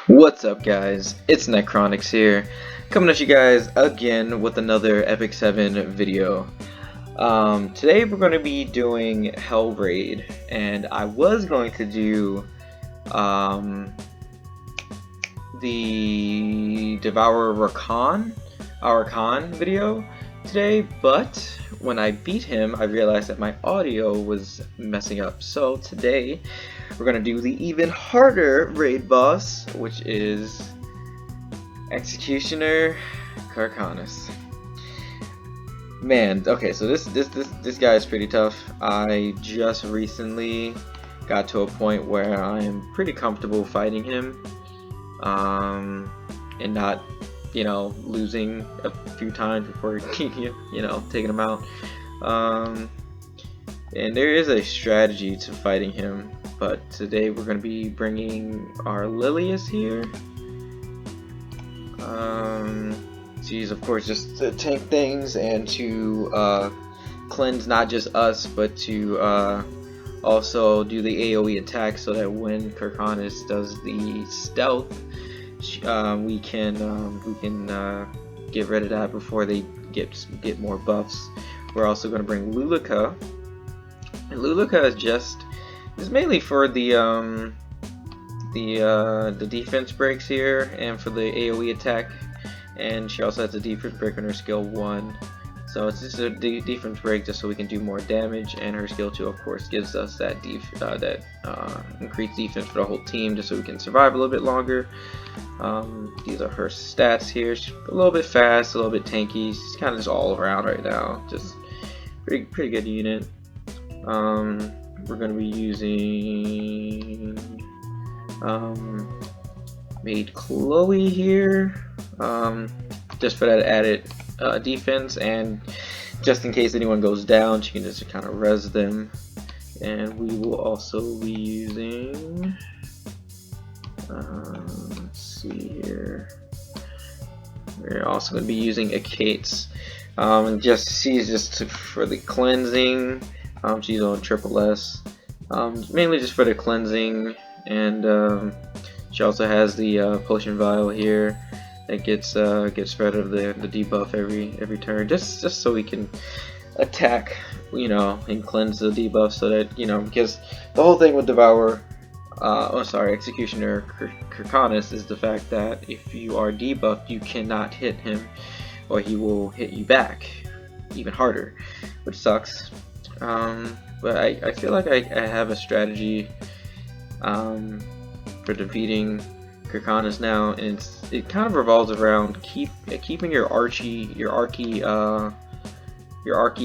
What's up, guys? It's Necronics here, coming at you guys again with another Epic 7 video. Today we're going to be doing Hellraid, and I was going to do the Devour Arakan video today, but when I beat him, I realized that my audio was messing up. So today we're gonna do the even harder raid boss, which is Executioner Karkanis. Man, okay, so this guy is pretty tough. I just recently got to a point where I am pretty comfortable fighting him, and not, losing a few times before taking him out. And there is a strategy to fighting him, but today we're going to be bringing our Lilius here. She's of course just to tank things and to cleanse not just us, but to also do the AoE attack, so that when Karkanis does the stealth, we can get rid of that before they get more buffs. We're also going to bring Lulika, and Lulika is mainly for the defense breaks here and for the AoE attack, and she also has a defense break on her skill 1. So it's just a defense break just so we can do more damage, and her skill 2 of course gives us that increased defense for the whole team, just so we can survive a little bit longer. These are her stats here. She's a little bit fast, a little bit tanky. She's kind of just all around right now. Just pretty good unit. We're going to be using Maid Chloe here, just for that added defense, and just in case anyone goes down, she can just kind of res them. And we will also be using, let's see here, we're also going to be using Akates. She's just for the cleansing. She's on triple S, mainly just for the cleansing, and she also has the potion vial here that gets rid of the debuff every turn, just so we can attack, and cleanse the debuff, so that, because the whole thing with Executioner Karkanis is the fact that if you are debuffed, you cannot hit him, or he will hit you back even harder, which sucks. But I feel like I have a strategy for defeating Karkanis now, and it kind of revolves around keeping your archy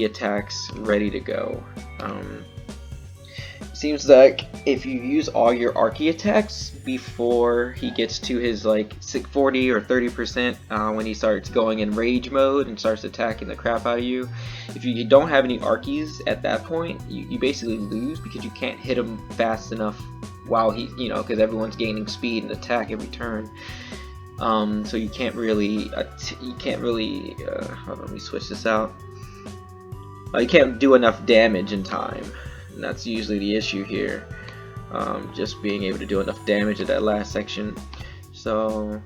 attacks ready to go. Seems like if you use all your archy attacks before he gets to his like 40 or 30%, when he starts going in rage mode and starts attacking the crap out of you, if you don't have any archies at that point, you basically lose, because you can't hit him fast enough while he, because everyone's gaining speed and attack every turn. So you can't really hold on, let me switch this out. You can't do enough damage in time. And that's usually the issue here, just being able to do enough damage at that last section. So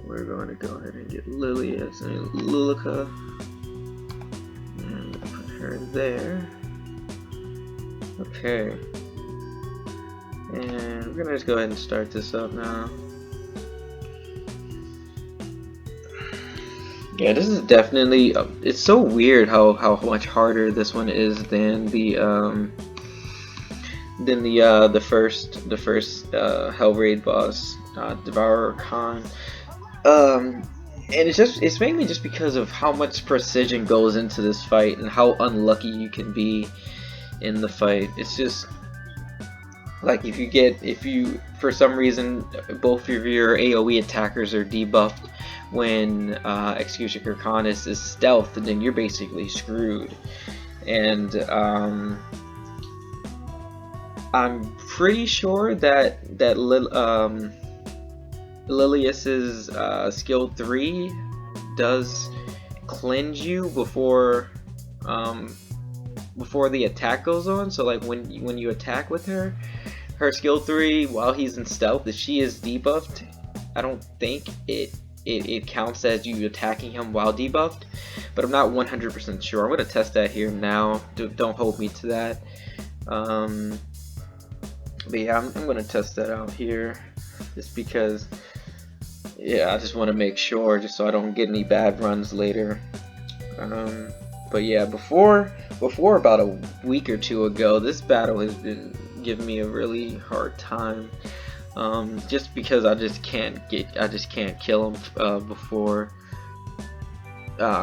we're going to go ahead and get Lilius and Lulika, and put her there. Okay, and we're gonna just go ahead and start this up now. Yeah, this is definitely, it's so weird how much harder this one is than the first Hellraid boss, Devour Khan. And it's mainly just because of how much precision goes into this fight and how unlucky you can be in the fight. It's just like if you for some reason both of your AoE attackers are debuffed when Executioner Karkanis is stealth, then you're basically screwed. And I'm pretty sure that Lilius's skill 3 does cleanse you before the attack goes on. So like when you attack with her, her skill 3 while he's in stealth, if she is debuffed, I don't think it counts as you attacking him while debuffed, but I'm not 100% sure. I'm gonna test that here now. Don't hold me to that. But yeah, I'm gonna test that out here, just because. Yeah, I just want to make sure, just so I don't get any bad runs later. But yeah, before about a week or two ago, this battle has been giving me a really hard time. Just because I just can't kill him before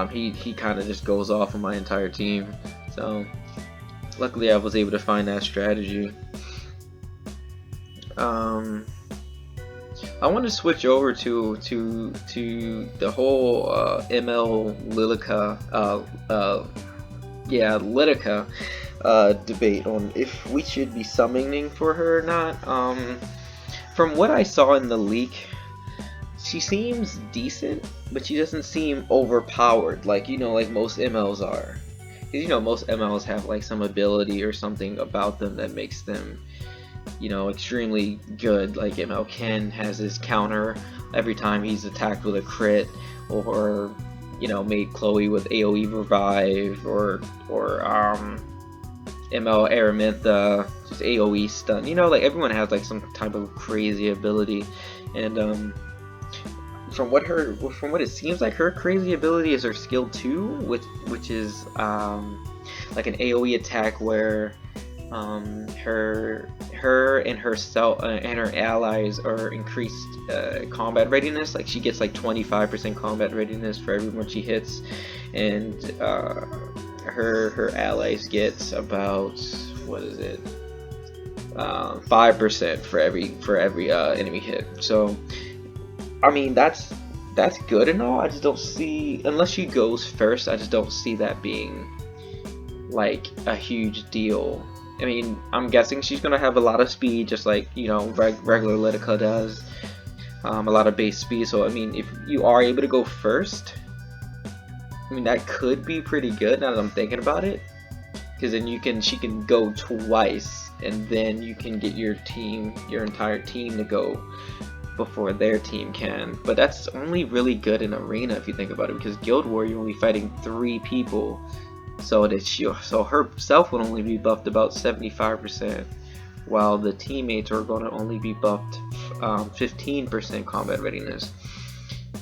he kind of just goes off on my entire team. So luckily I was able to find that strategy. I want to switch over to the whole ML Lidica debate on if we should be summoning for her or not. From what I saw in the leak, she seems decent, but she doesn't seem overpowered like like most MLs are. Because most MLs have like some ability or something about them that makes them extremely good. Like ML Ken has his counter every time he's attacked with a crit, or made Chloe with AoE revive, or ML Araminta just AoE stun. Like everyone has like some type of crazy ability, and from what it seems like, her crazy ability is her skill 2, which is like an AoE attack where her and herself and her allies are increased combat readiness. Like she gets like 25% combat readiness for everyone she hits, and her allies get about 5% for every enemy hit. So I mean that's good and all. I just don't see, unless she goes first, I just don't see that being like a huge deal. I mean, I'm guessing she's gonna have a lot of speed, just like regular Lidica does. A lot of base speed. So I mean, if you are able to go first, I mean that could be pretty good now that I'm thinking about it, because then she can go twice, and then you can get your entire team to go before their team can. But that's only really good in arena if you think about it, because Guild War you're only fighting 3 people. So herself would only be buffed about 75%, while the teammates are going to only be buffed 15% combat readiness.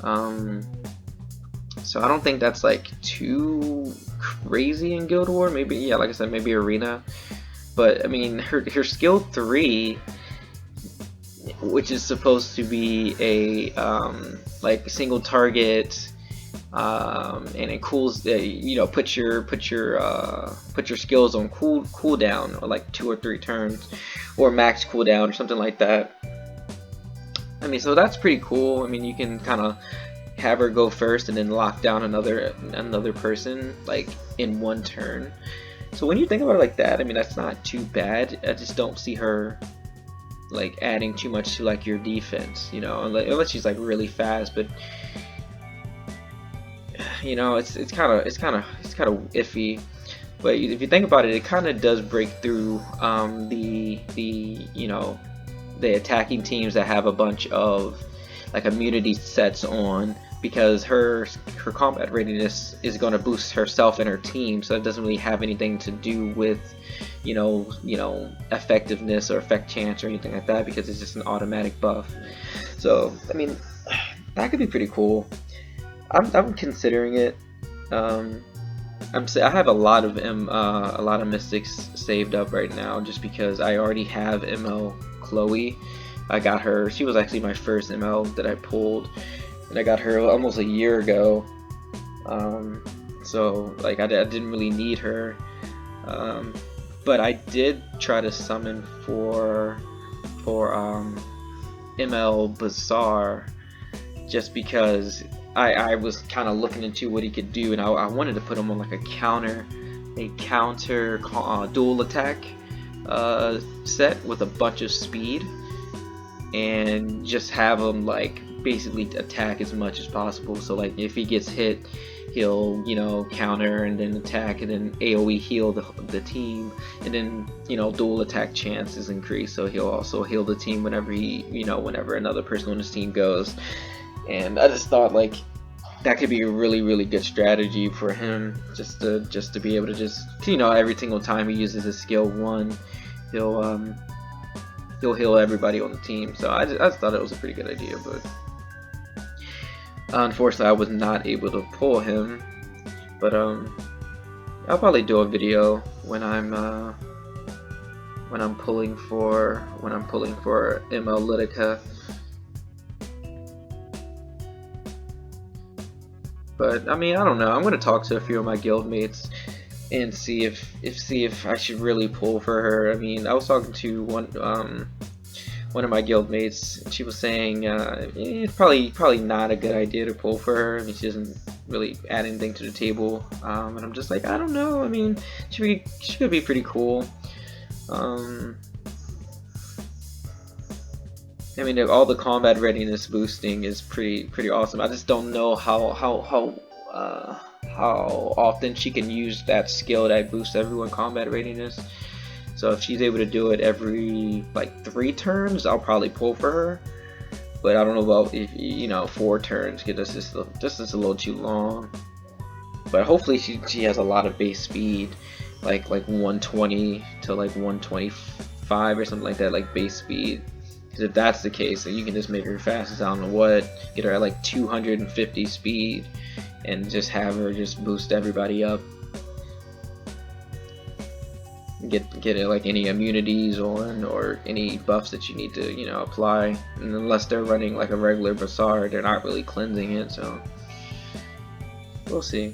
So I don't think that's like too crazy in Guild War. Maybe, yeah, like I said, maybe arena. But I mean, her skill 3, which is supposed to be a like single target. And it cools, put your skills on cooldown, or like 2 or 3 turns, or max cooldown or something like that. I mean, so that's pretty cool. I mean, you can kind of have her go first and then lock down another person like in 1 turn. So when you think about it like that, I mean, that's not too bad. I just don't see her like adding too much to like your defense, unless she's like really fast. But it's kind of iffy. But if you think about it, it kind of does break through the attacking teams that have a bunch of like immunity sets on, because her combat readiness is going to boost herself and her team, so it doesn't really have anything to do with effectiveness or effect chance or anything like that, because it's just an automatic buff. So I mean, that could be pretty cool. I'm considering it. I have a lot of mystics saved up right now, just because I already have ML Chloe. I got her. She was actually my first ML that I pulled, and I got her almost a year ago. So like I didn't really need her. But I did try to summon for ML Bazaar, just because I was kind of looking into what he could do, and I wanted to put him on like a counter dual attack set with a bunch of speed, and just have him like basically attack as much as possible. So like if he gets hit, he'll, you know, counter and then attack, and then AoE heal the team, and then, you know, dual attack chances increase, so he'll also heal the team whenever he, you know, whenever another person on his team goes. And I just thought like that could be a really good strategy for him, just to be able to just, you know, every single time he uses his skill 1, he'll heal everybody on the team. So I just thought it was a pretty good idea, but unfortunately I was not able to pull him. But I'll probably do a video when I'm pulling for ML Lytica. But I mean, I don't know. I'm gonna talk to a few of my guildmates and see if I should really pull for her. I mean, I was talking to one of my guildmates, and she was saying it's probably not a good idea to pull for her. I mean, she doesn't really add anything to the table, and I'm just like, I don't know. I mean, she could be pretty cool. I mean, all the combat readiness boosting is pretty awesome. I just don't know how often she can use that skill that boosts everyone combat readiness. So if she's able to do it every like 3 turns, I'll probably pull for her. But I don't know about, if, you know, 4 turns, because this is a little too long. But hopefully she has a lot of base speed, like 120 to like 125 or something like that, like base speed. Because if that's the case, then you can just make her fast as I don't know what, get her at like 250 speed, and just have her just boost everybody up. Get it like any immunities on, or any buffs that you need to, you know, apply. And unless they're running like a regular Bassard, they're not really cleansing it, so we'll see.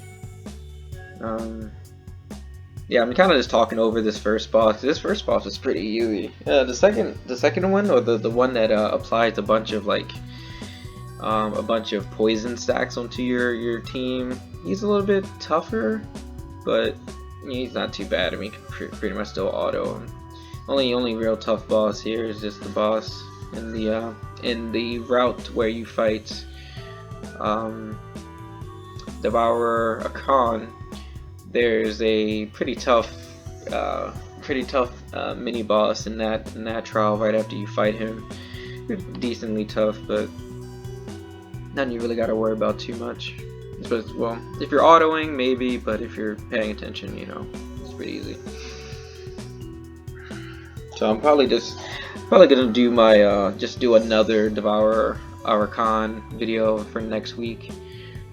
Yeah, I'm kind of just talking over this first boss. This first boss is pretty easy. The second one, or the one that applies a bunch of like a bunch of poison stacks onto your team, he's a little bit tougher, but he's not too bad. I mean, pretty much still auto. Only real tough boss here is just the boss in the route where you fight Devourer Akan. There's a pretty tough mini boss in that trial right after you fight him. You're decently tough, but nothing you really got to worry about too much. Well, if you're autoing, maybe, but if you're paying attention, you know, it's pretty easy. So I'm probably gonna do my just do another Devourer Arakan video for next week,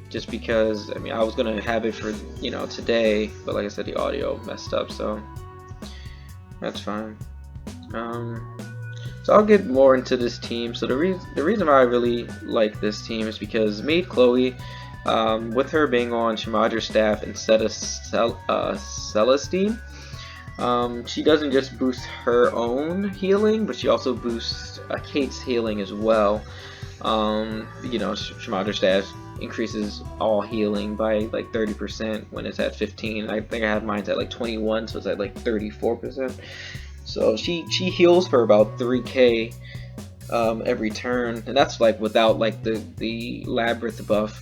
just because, I mean, I was gonna have it for, you know, today, but like I said, the audio messed up, so that's fine. So I'll get more into this team. So the reason why I really like this team is because Maid Chloe, with her being on Shamadra's staff instead of Celestine, she doesn't just boost her own healing, but she also boosts Kate's healing as well. You know, Shamadra's staff increases all healing by like 30% when it's at 15. I think I have mine at like 21, so it's at like 34%. So she heals for about 3k every turn, and that's like without like the Labyrinth buff.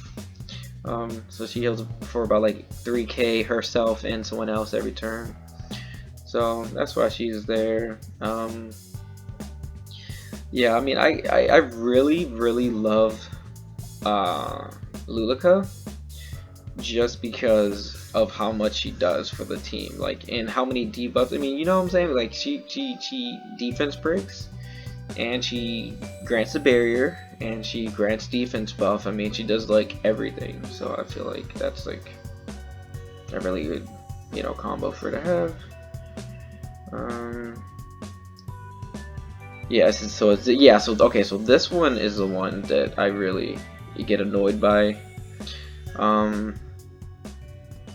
So she heals for about like 3k herself and someone else every turn. So that's why she's there. Yeah, I mean, I really love Lytica, just because of how much she does for the team, like, and how many debuffs. I mean, you know what I'm saying? Like, she defense breaks, and she grants a barrier, and she grants defense buff. I mean, she does like everything. So I feel like that's like a really good, you know, combo for her to have. Yes, so it's, yeah, so okay, so this one is the one that I really get annoyed by.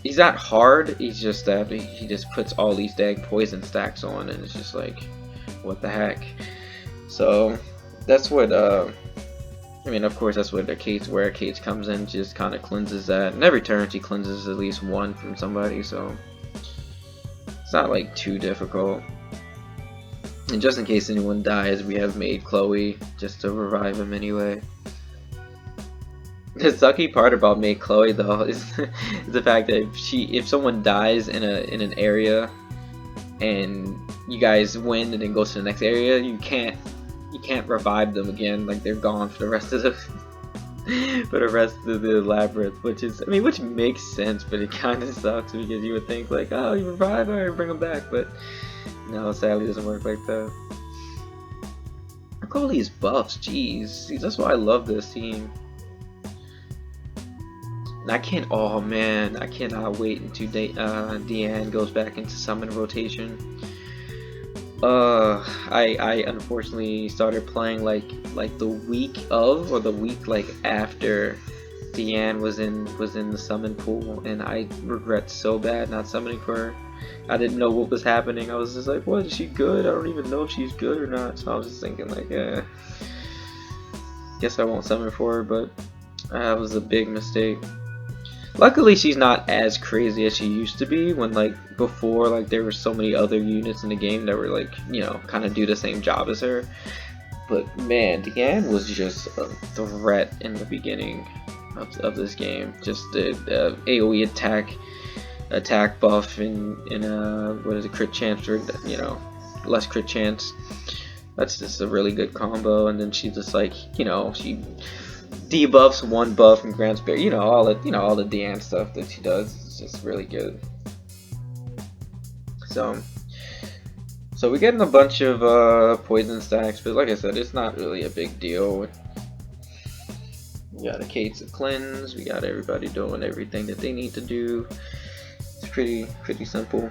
He's not hard, he's just that he just puts all these dang poison stacks on, and it's just like, what the heck. So that's what I mean, of course that's what where Kate's comes in, just kind of cleanses that, and every turn she cleanses at least one from somebody, so it's not like too difficult. And just in case anyone dies, we have Maid Chloe just to revive him anyway. The sucky part about May Chloe though is, is the fact that if someone dies in an area and you guys win and then go to the next area, you can't revive them again. Like, they're gone for the rest of the labyrinth, which is, I mean, which makes sense, but it kind of sucks because you would think like, oh, you revive, alright, bring them back, but no, sadly it doesn't work like that. Look at all these buffs, jeez. See, that's why I love this team. And I can't, oh man, I cannot wait until Deanne goes back into summon rotation. I unfortunately started playing like the week of, or the week like after Deanne was in the summon pool, and I regret so bad not summoning for her. I didn't know what was happening. I was just like, what, is she good? I don't even know if she's good or not. So I was just thinking like, guess I won't summon for her, but that was a big mistake. Luckily, she's not as crazy as she used to be when, like, before, like, there were so many other units in the game that were, like, you know, kind of do the same job as her. But, man, Deanne was just a threat in the beginning of this game. Just the AoE attack buff and what is it, crit chance, or, you know, less crit chance. That's just a really good combo, and then she just, like, you know, she debuffs one buff and grants bear, you know, all the Deanne stuff that she does is just really good. So we're getting a bunch of poison stacks, but like I said, it's not really a big deal. We got a case of cleanse, we got everybody doing everything that they need to do. It's pretty simple.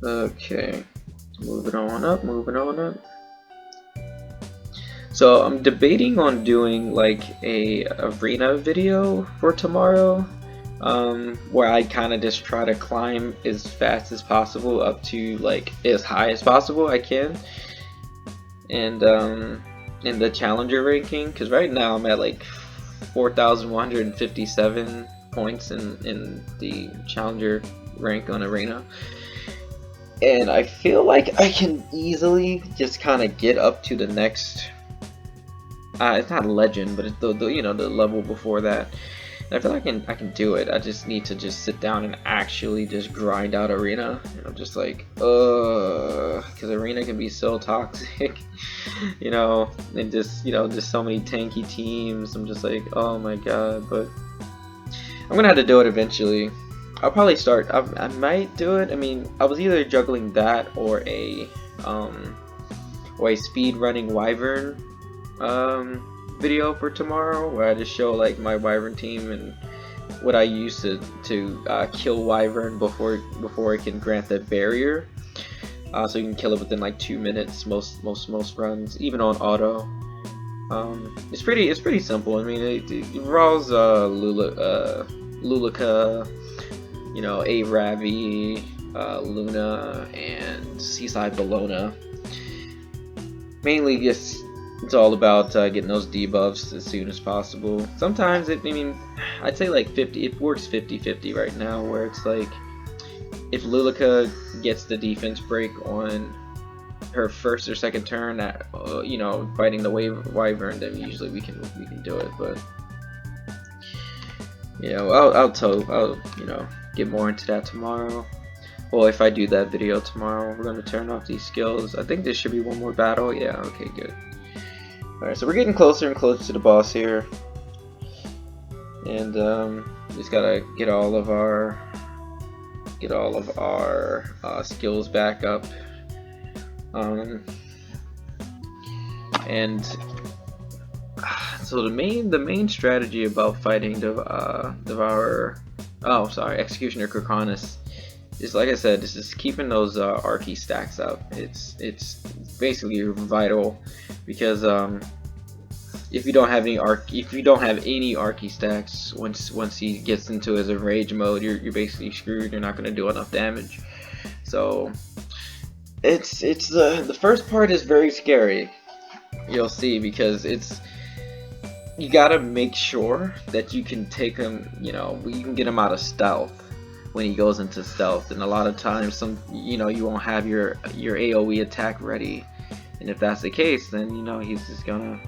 Okay. Moving on up. So I'm debating on doing like a arena video for tomorrow, where I kind of just try to climb as fast as possible up to like as high as possible I can, and in the challenger ranking, because right now I'm at like 4,157 points in the challenger rank on arena. And I feel like I can easily just kind of get up to the next, it's not legend, but it's the you know, the level before that. And I feel like I can do it. I just need to just sit down and actually just grind out arena. And I'm just like, because arena can be so toxic, you know, and just, you know, just so many tanky teams. I'm just like, oh my god, but I'm gonna have to do it eventually. I'll probably start. I might do it. I mean, I was either juggling that or a speed running Wyvern video for tomorrow, where I just show like my Wyvern team and what I use to kill Wyvern before it can grant that barrier. So you can kill it within like 2 minutes. Most runs, even on auto. It's pretty simple. I mean, it involves Lulika, you know, Ravi, Luna, and Seaside Bologna. Mainly just, it's all about getting those debuffs as soon as possible. Sometimes I mean, I'd say like 50, it works 50-50 right now, where it's like, if Lulika gets the defense break on her first or second turn at, you know, fighting the Wyvern, then usually we can do it. But you know, I'll you know, get more into that tomorrow. Well, if I do that video tomorrow, we're gonna turn off these skills. I think there should be one more battle. Yeah, okay, good. Alright, so we're getting closer and closer to the boss here. And just gotta get all of our skills back up. And so the main strategy about fighting Executioner Karkanis is, like I said, this is keeping those Archie stacks up. It's basically vital, because if you don't have any Archie stacks, once he gets into his rage mode, you're basically screwed. You're not gonna do enough damage. So it's the first part is very scary. You'll see, because you gotta make sure that you can take him, you know, you can get him out of stealth when he goes into stealth. And a lot of times, you know, you won't have your AoE attack ready And if that's the case, then you know he's just gonna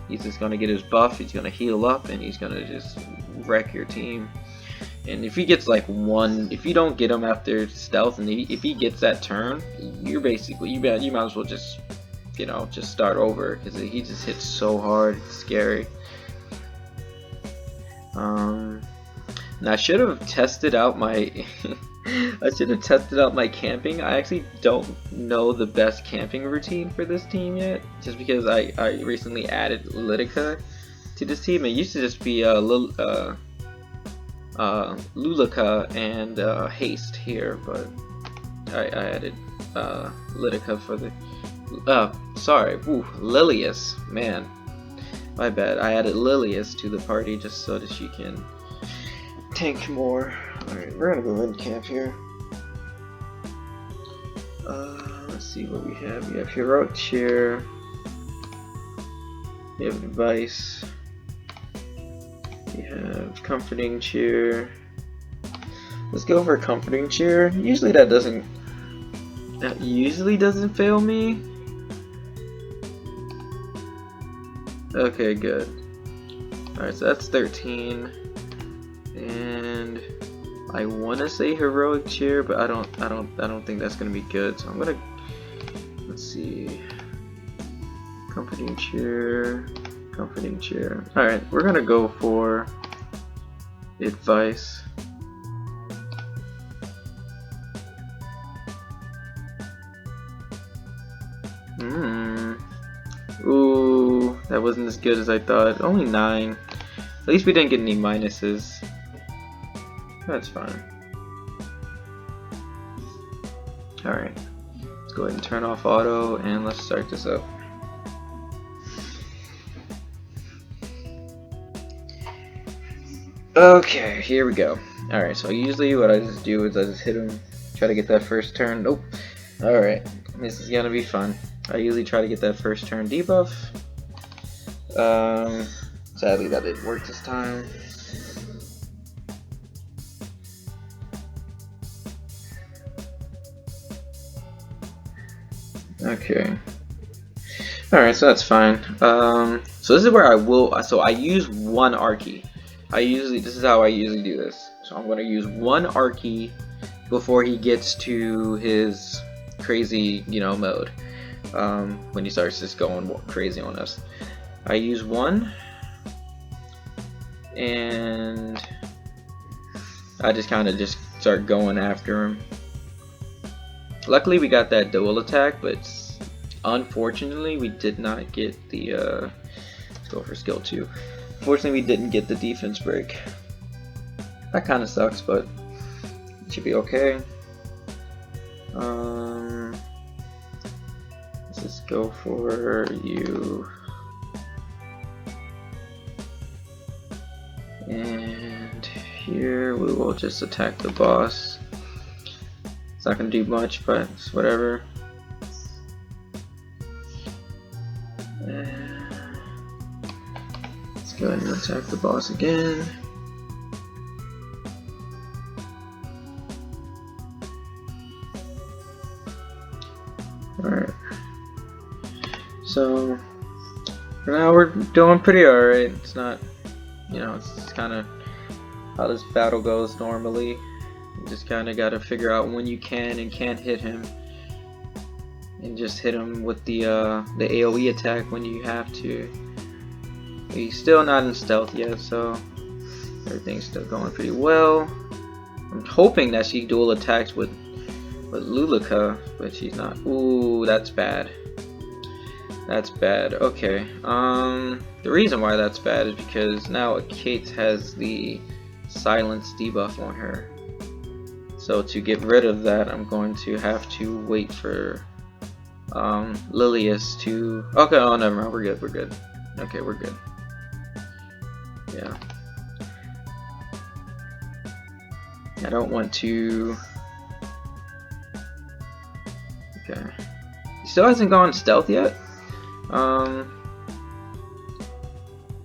get his buff. He's gonna heal up, and he's gonna just wreck your team. And if he gets like one, if you don't get him after stealth, and if he gets that turn, you're basically you might as well just just start over, because he just hits so hard. It's scary. And I should have tested out my camping. I actually don't know the best camping routine for this team yet, just because I recently added Lidica to this team. It used to just be Lulika and Haste here, but I added Lidica for the Lilius, man, my bad. I added Lilius to the party just so that she can tank more. Alright, we're gonna go in camp here. Let's see what we have. We have Heroic Cheer, we have Advice, we have Comforting Cheer. Let's go for Comforting Cheer. Usually that doesn't fail me. Okay, good. Alright, so that's 13. And I wanna say Heroic Cheer, but I don't think that's gonna be good. So I'm gonna, let's see. Comforting Cheer. Alright, we're gonna go for Advice. Ooh, that wasn't as good as I thought. Only 9. At least we didn't get any minuses. That's fine. Alright, let's go ahead and turn off auto and let's start this up. Okay, here we go. Alright, so usually what I just do is I just hit him, try to get that first turn. Nope. Alright, this is gonna be fun. I usually try to get that first turn debuff. Sadly that didn't work this time. Okay. Alright, so that's fine. So this is where I use one Archie. This is how I usually do this. So I'm gonna use one Archie before he gets to his crazy, mode. When he starts just going crazy on us. I use one, and I just kind of start going after him. Luckily we got that dual attack, but unfortunately we did not get the let's go for skill 2. Unfortunately we didn't get the defense break. That kind of sucks, but it should be okay. Let's just go for you. And here we will just attack the boss. It's not gonna do much, but it's whatever. Let's go ahead and attack the boss again. Alright. So for now we're doing pretty alright. It's not, it's kind of how this battle goes normally. You just kind of got to figure out when you can and can't hit him, and just hit him with the AoE attack when you have to. He's still not in stealth yet, so everything's still going pretty well. I'm hoping that she dual attacks with Lulika, but she's not. Ooh, that's bad. That's bad. Okay. The reason why that's bad is because now Kate has the silence debuff on her. So to get rid of that, I'm going to have to wait for Lilius to. Okay, oh never mind. We're good. We're good. Okay, we're good. Yeah. I don't want to. Okay. He still hasn't gone stealth yet.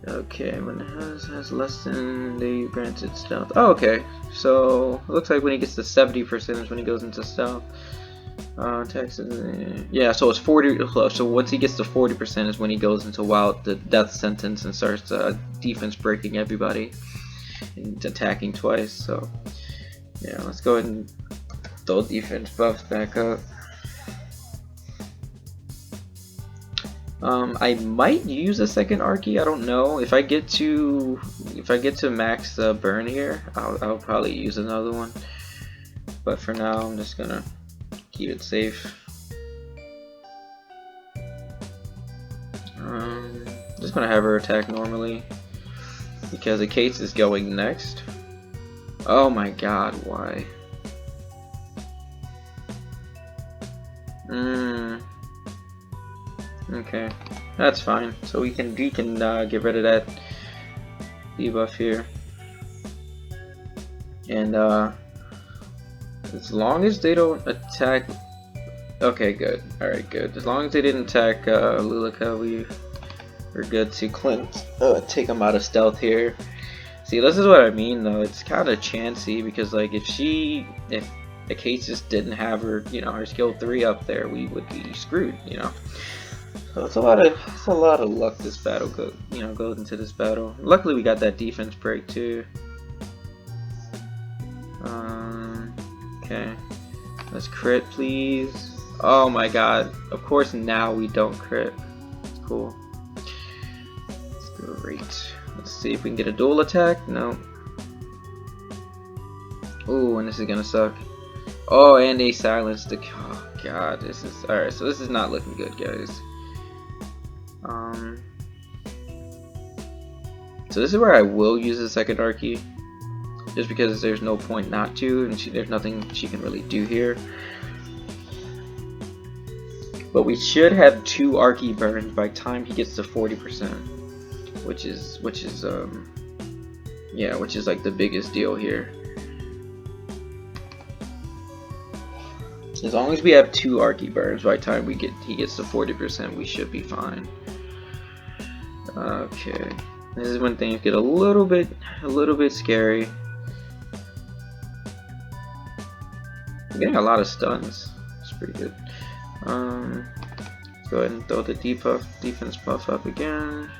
Okay, when it has less than the granted stealth. Oh, okay. So it looks like when he gets to 70% is when he goes into stealth. Texas. Yeah, so it's 40. So once he gets to 40% is when he goes into the death sentence and starts defense breaking everybody and attacking twice. So yeah, let's go ahead and throw defense buffs back up. I might use a second Archie. I don't know if I get to max burn here. I'll probably use another one. But for now, I'm just gonna keep it safe. Just gonna have her attack normally because the case is going next. Oh my god, why? Okay, that's fine. So we can get rid of that debuff here, and as long as they don't attack. Okay, good. All right, good. As long as they didn't attack Lulika, we're good to take them out of stealth here. See, this is what I mean though. It's kind of chancy because like if the case just didn't have her, her skill 3 up there, we would be screwed, So it's a lot of luck this battle goes into this battle. Luckily we got that defense break too. Okay, let's crit please. Oh my god! Of course now we don't crit. Cool. That's great. Let's see if we can get a dual attack. No. Ooh, and this is gonna suck. Oh, and they silenced the. Oh god, this is alright. So this is not looking good, guys. So this is where I will use the second Archie, just because there's no point not to, and there's nothing she can really do here. But we should have 2 Archie burns by the time he gets to 40%, which is like the biggest deal here. As long as we have 2 Archie burns by the time he gets to 40%, we should be fine. Okay, this is when things get a little bit scary. We're getting a lot of stuns. It's pretty good. Let's go ahead and throw the defense buff up again.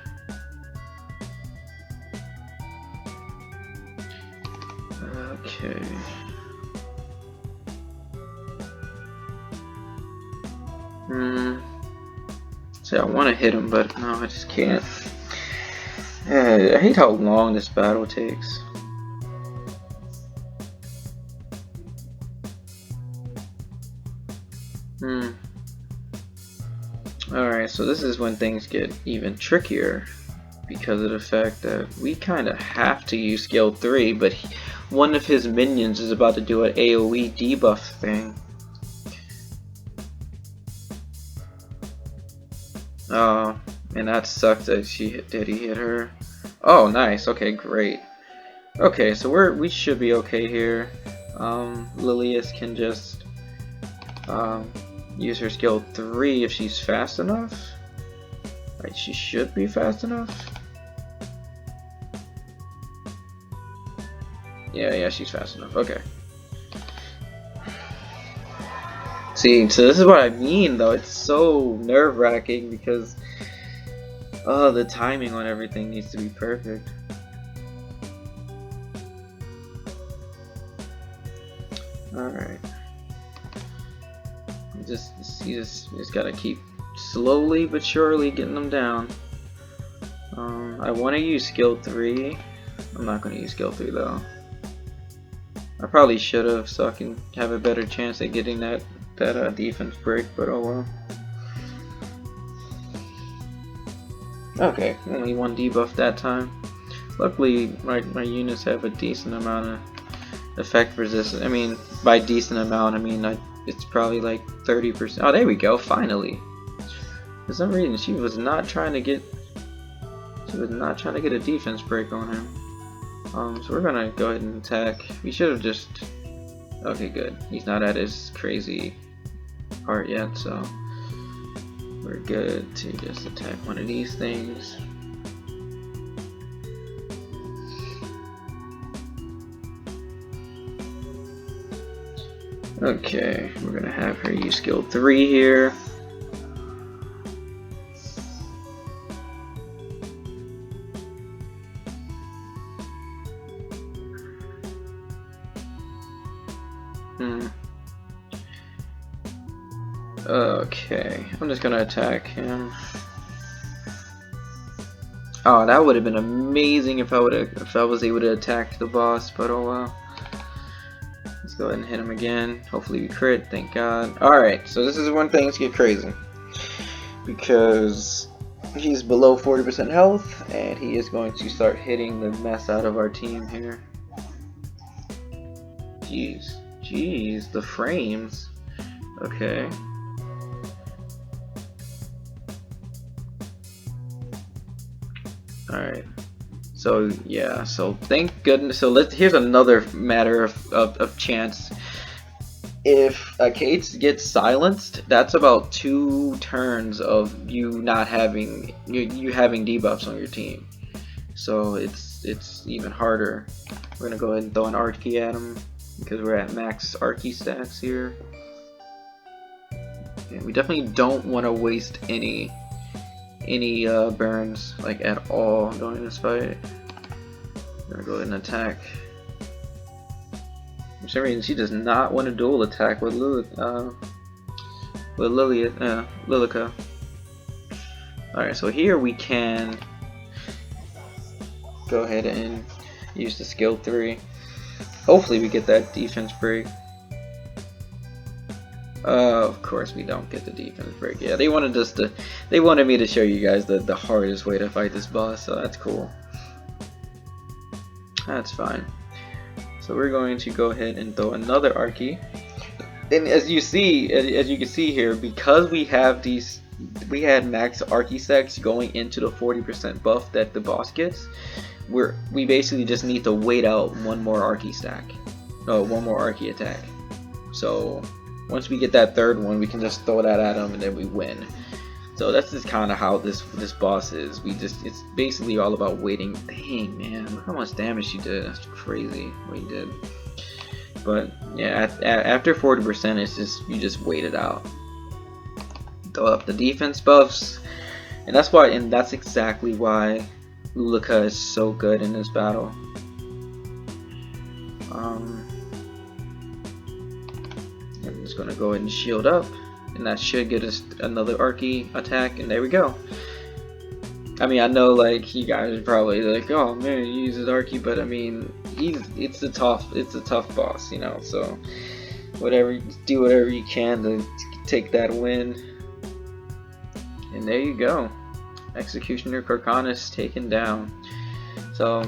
Okay. See, I want to hit him, but no, I just can't. I hate how long this battle takes. Alright, so this is when things get even trickier because of the fact that we kind of have to use skill 3, but one of his minions is about to do an AoE debuff thing. Oh, and that sucked that he hit her. Oh, nice. Okay, great. Okay, so we should be okay here. Lilius can just use her skill 3 if she's fast enough. Right, she should be fast enough. Yeah, she's fast enough. Okay. See, so this is what I mean though. It's so nerve-wracking because the timing on everything needs to be perfect. Alright. You just gotta keep slowly but surely getting them down. I want to use skill 3. I'm not going to use skill 3 though. I probably should have, so I can have a better chance at getting that defense break, but oh well. Okay, only 1 debuff that time. Luckily, my units have a decent amount of effect resistance. I mean, by decent amount, I mean it's probably like 30%. Oh, there we go. Finally. For some reason, she was not trying to get a defense break on him. So we're gonna go ahead and attack. We should have just. Okay, good. He's not at his crazy part yet, so we're good to just attack one of these things. Okay, we're gonna have her use skill 3 here. Okay, I'm just gonna attack him. Oh, that would have been amazing if I was able to attack the boss, but oh well. Let's go ahead and hit him again. Hopefully we crit, thank God. Alright, so this is when things get crazy. Because he's below 40% health, and he is going to start hitting the mess out of our team here. Jeez, the frames. Okay. Alright. So yeah, so thank goodness. So here's another matter of chance. If a Kate gets silenced, that's about 2 turns of you not having you having debuffs on your team. So it's even harder. We're gonna go ahead and throw an Archie at him because we're at max Archie stacks here. And we definitely don't want to waste any burns like at all during this fight. We're gonna go ahead and attack. For some reason, she does not want to dual attack with Lilica. Alright, so here we can go ahead and use the skill 3. Hopefully we get that defense break. Of course we don't get the defense break. Yeah, they wanted me to show you guys the hardest way to fight this boss, so that's cool. That's fine. So we're going to go ahead and throw another Archie. And as you can see here, because we had max Archie stacks going into the 40% buff that the boss gets, we basically just need to wait out one more Archie stack. No, one more Archie attack. So once we get that third one, we can just throw that at him and then we win. So that's just kind of how this boss is. It's basically all about waiting. Dang, man, look how much damage she did. That's crazy what he did. But yeah, after 40%, it's just you just wait it out. Throw up the defense buffs, and that's exactly why Lilica is so good in this battle. I'm just gonna go ahead and shield up. And that should get us another Archie attack, and there we go. I mean, I know like you guys are probably like, oh man, he uses Archie, but I mean, it's a tough boss, you know. So do whatever you can to take that win. And there you go, Executioner Karkanis taken down. So,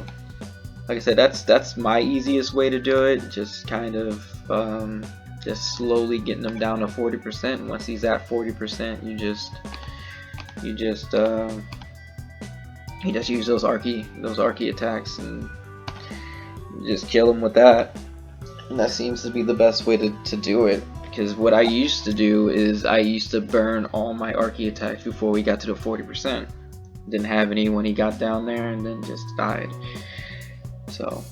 like I said, that's my easiest way to do it. Just kind of just slowly getting them down to 40%. Once he's at 40%, you just use those Archie attacks and you just kill him with that. And that seems to be the best way to do it. Because what I used to do is I used to burn all my Archie attacks before we got to the 40%. Didn't have any when he got down there, and then just died. So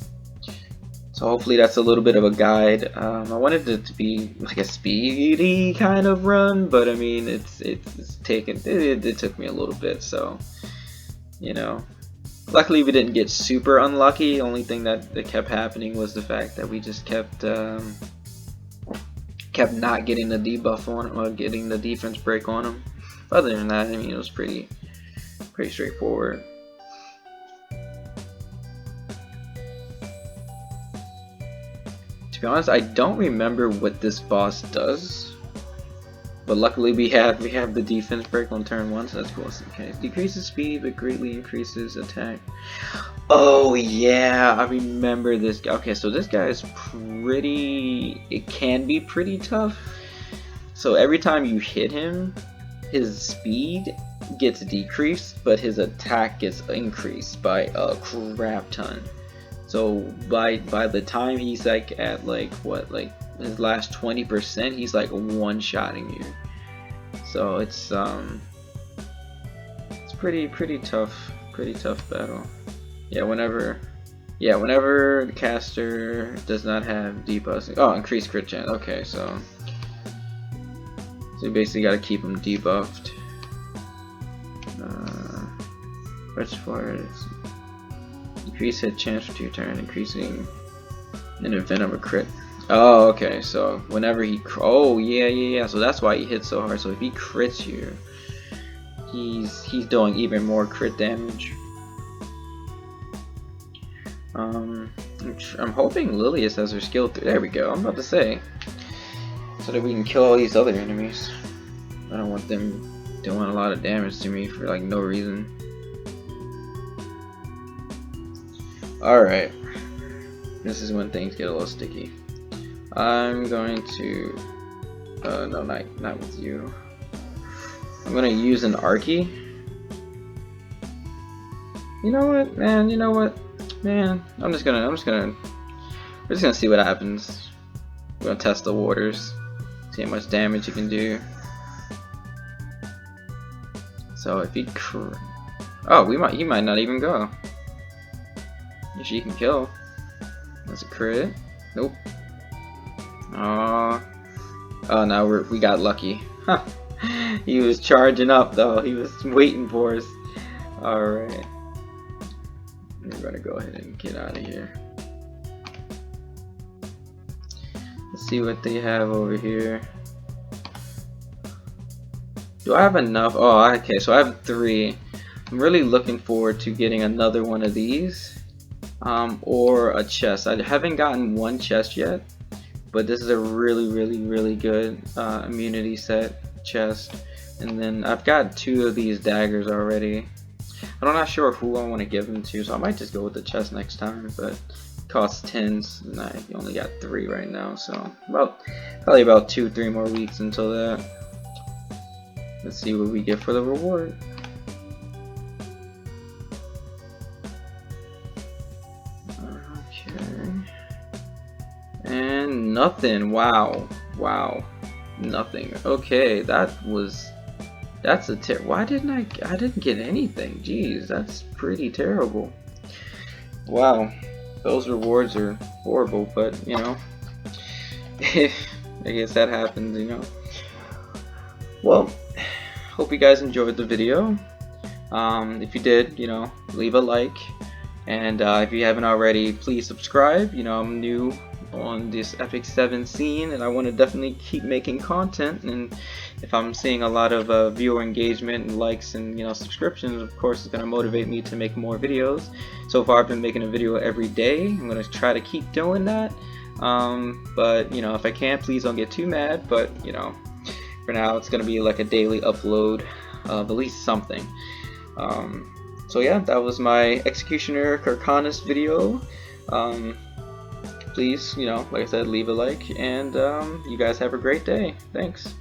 hopefully that's a little bit of a guide. I wanted it to be like a speedy kind of run, but I mean it took me a little bit, so you know. Luckily we didn't get super unlucky. Only thing that kept happening was the fact that we just kept not getting the debuff on him, or getting the defense break on him. Other than that, I mean, it was pretty straightforward. To be honest, I don't remember what this boss does, but luckily we have the defense break on turn 1, so that's cool. Okay, decreases speed but greatly increases attack. Oh yeah, I remember this guy. Okay, so this guy is it can be pretty tough. So every time you hit him, his speed gets decreased, but his attack gets increased by a crap ton. So by the time he's like at like his last 20%, he's like one-shotting you. So it's pretty tough battle. Yeah, whenever Yeah, whenever the caster does not have debuffs. Oh, increased crit chance. Okay, so you basically got to keep them debuffed. Which for is increase hit chance for 2 turns, increasing an event of a crit. Oh, okay. So whenever he, oh yeah. So that's why he hits so hard. So if he crits you, he's doing even more crit damage. I'm hoping Lilius has her skill through. There we go. I'm about to say, so that we can kill all these other enemies. I don't want them doing a lot of damage to me for like no reason. Alright, this is when things get a little sticky. I'm going to, no, not with you. I'm gonna use an Archie. You know what, man? You know what, man? We're just gonna see what happens. We're gonna test the waters, see how much damage you can do. So if he, oh, he might not even go. If she can kill, that's a crit. Nope. Oh no, we got lucky. Huh. He was charging up though. He was waiting for us. All right. We're gonna go ahead and get out of here. Let's see what they have over here. Do I have enough? Oh, okay, so I have 3. I'm really looking forward to getting another one of these, or a chest. I haven't gotten one chest yet, but this is a really good immunity set chest. And then I've got 2 of these daggers already. I'm not sure who I want to give them to, so I might just go with the chest next time, but it costs 10s, and I only got 3 right now, so probably about 2-3 more weeks until that. Let's see what we get for the reward. Okay. And nothing. Wow. Nothing. Okay, that's a why didn't I didn't get anything? Jeez, that's pretty terrible. Wow. Those rewards are horrible, but you know, I guess that happens, you know. Well, hope you guys enjoyed the video. If you did, you know, leave a like, and if you haven't already, please subscribe. You know, I'm new on this Epic 7 scene, and I want to definitely keep making content, and if I'm seeing a lot of viewer engagement and likes and, you know, subscriptions, of course it's going to motivate me to make more videos. So far I've been making a video every day. I'm going to try to keep doing that, but you know, if I can't, please don't get too mad, but you know, for now it's going to be like a daily upload of at least something. So yeah, that was my Executioner Karkanis video. Please, you know, like I said, leave a like, and you guys have a great day. Thanks.